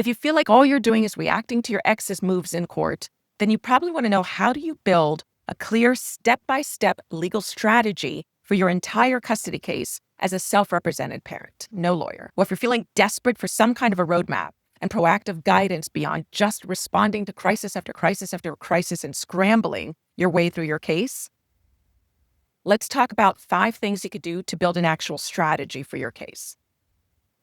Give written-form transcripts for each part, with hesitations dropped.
If you feel like all you're doing is reacting to your ex's moves in court, then you probably want to know, how do you build a clear step-by-step legal strategy for your entire custody case as a self-represented parent, no lawyer? Well, if you're feeling desperate for some kind of a roadmap and proactive guidance beyond just responding to crisis after crisis after crisis and scrambling your way through your case, let's talk about 5 things you could do to build an actual strategy for your case.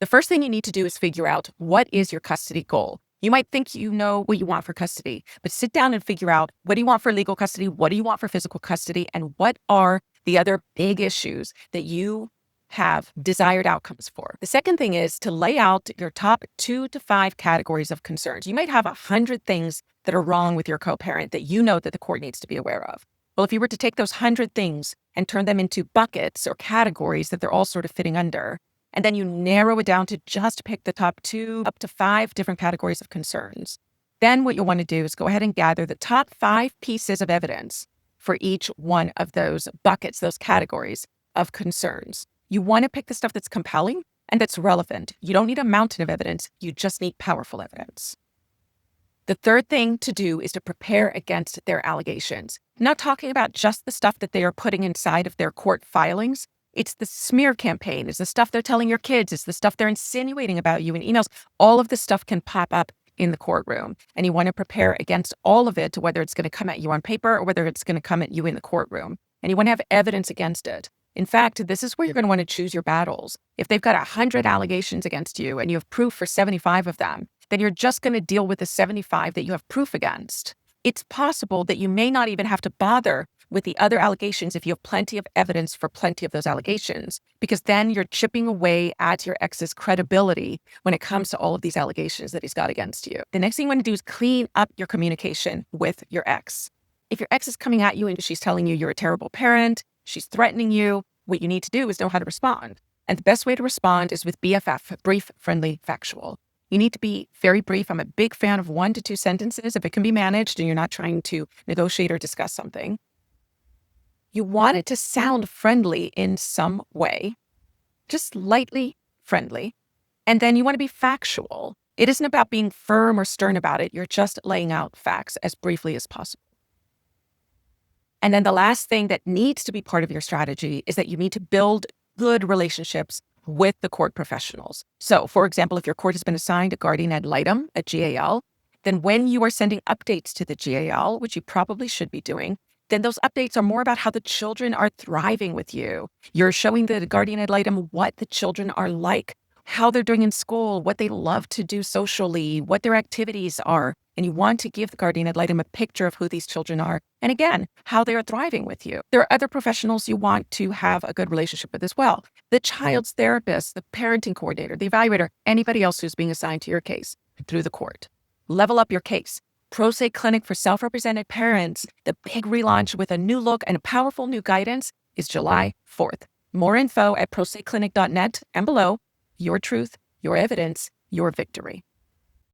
The first thing you need to do is figure out, what is your custody goal? You might think you know what you want for custody, but sit down and figure out, what do you want for legal custody? What do you want for physical custody? And what are the other big issues that you have desired outcomes for? The second thing is to lay out your top 2 to 5 categories of concerns. You might have 100 things that are wrong with your co-parent that you know that the court needs to be aware of. Well, if you were to take those 100 things and turn them into buckets or categories that they're all sort of fitting under, and then you narrow it down to just pick the top 2 up to 5 different categories of concerns, then what you'll want to do is go ahead and gather the top 5 pieces of evidence for each one of those buckets, those categories of concerns. You want to pick the stuff that's compelling and that's relevant. You don't need a mountain of evidence. You just need powerful evidence. The third thing to do is to prepare against their allegations. I'm not talking about just the stuff that they are putting inside of their court filings. It's the smear campaign. It's the stuff they're telling your kids. It's the stuff they're insinuating about you in emails. All of this stuff can pop up in the courtroom, and you want to prepare against all of it, whether it's going to come at you on paper or whether it's going to come at you in the courtroom. And you want to have evidence against it. In fact, this is where you're going to want to choose your battles. If they've got 100 allegations against you and you have proof for 75 of them, then you're just going to deal with the 75 that you have proof against. It's possible that you may not even have to bother with the other allegations if you have plenty of evidence for plenty of those allegations, because then you're chipping away at your ex's credibility when it comes to all of these allegations that he's got against you. The next thing you want to do is clean up your communication with your ex. If your ex is coming at you and she's telling you you're a terrible parent, she's threatening you, what you need to do is know how to respond. And the best way to respond is with BFF, brief, friendly, factual. You need to be very brief. I'm a big fan of 1 to 2 sentences if it can be managed and you're not trying to negotiate or discuss something. You want it to sound friendly in some way, just lightly friendly. And then you want to be factual. It isn't about being firm or stern about it. You're just laying out facts as briefly as possible. And then the last thing that needs to be part of your strategy is that you need to build good relationships with the court professionals. So, for example, if your court has been assigned a guardian ad litem, a GAL, then when you are sending updates to the GAL, which you probably should be doing, then those updates are more about how the children are thriving with you. You're showing the guardian ad litem what the children are like, how they're doing in school, what they love to do socially, what their activities are. And you want to give the guardian ad litem a picture of who these children are. And again, how they are thriving with you. There are other professionals you want to have a good relationship with as well. The child's therapist, the parenting coordinator, the evaluator, anybody else who's being assigned to your case through the court. Level up your case. Pro Se Clinic for Self-Represented Parents, the big relaunch with a new look and a powerful new guidance, is July 4th. More info at proseclinic.net and below. Your truth, your evidence, your victory.